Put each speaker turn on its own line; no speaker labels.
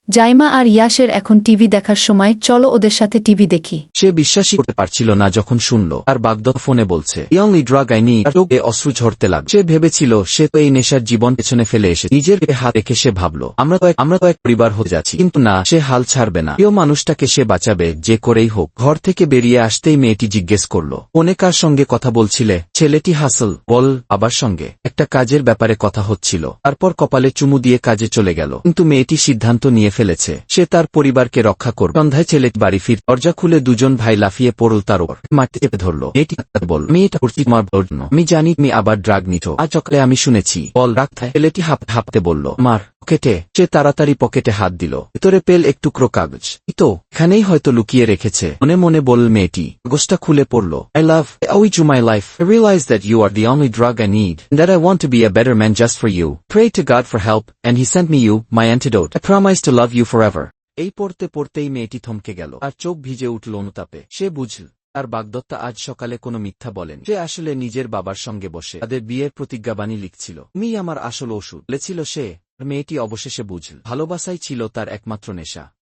জাইমা আর ইয়াসের এখন টিভি দেখার সময়, চলো ওদের সাথে টিভি দেখি।
সে বিশ্বাসই করতে পারছিল না যখন শুনল আর বাগদত্ত ফোনে বলছে "The only drug I need", আর চোখে অশ্রু ঝরতে লাগল। সে ভেবেছিল সে তো এই নেশার জীবন পেছনে ফেলে এসে নিজের হাত রেখে সে ভাবল আমরা তো এক পরিবার হতে যাচ্ছি, কিন্তু না, সে হাল ছাড়বে না। প্রিয় মানুষটাকে সে বাঁচাবে যে করেই হোক। ঘর থেকে বেরিয়ে আসতেই মেয়েটি জিজ্ঞেস করল, ফোনে কার সঙ্গে কথা বলছিলে? ছেলেটি হাসল, বল, বাবার সঙ্গে একটা কাজের ব্যাপারে কথা হচ্ছিল। তারপর কপালে চুমু দিয়ে কাজে চলে গেল। কিন্তু মেয়েটি সিদ্ধান্ত নিয়ে ফেলেছে সে তার পরিবারকে রক্ষা করবে। সন্ধ্যায় ছেলেটি বাড়ি ফির দরজা খুলে দুজন ভাই লাফিয়ে পড়ল তার ওপর, মাটি চেপে ধরল। মেয়েটি বল, মেয়েটা করছি তোমার বউর জন্য। আমি জানি তুমি আবার ড্রাগ নিচ্ছ, আজ সকালে আমি শুনেছি। বল, রাখতে? ছেলেটি হাঁপতে বলল, মার পকেটে। সে তাড়াতাড়ি পকেটে হাত দিল, ভেতরে পেল এক টুকরো কাগজ। তো এখানেই হয়তো লুকিয়ে রেখেছে, মনে মনে বলল মেয়েটি। কাগজটা খুলে পড়ল, I love you my life. I realize that you are the only drug I need, and that I want to be a better man just for you. Pray to God for help, and he sent me you, my antidote. I promise to love you forever. এই পড়তে পড়তেই মেয়েটি থমকে গেল, আর চোখ ভিজে উঠল অনুতাপে। সে বুঝল আর বাগদত্তা আজ সকালে কোনো মিথ্যা বলেন। সে আসলে নিজের বাবার সঙ্গে বসে তাদের বিয়ের প্রতিজ্ঞাবাণী লিখছিল। তুমি আমার আসল ওষুধ বলেছিল সে। মেয়েটি অবশেষে বুঝল ভালোবাসাই ছিল তার একমাত্র নেশা।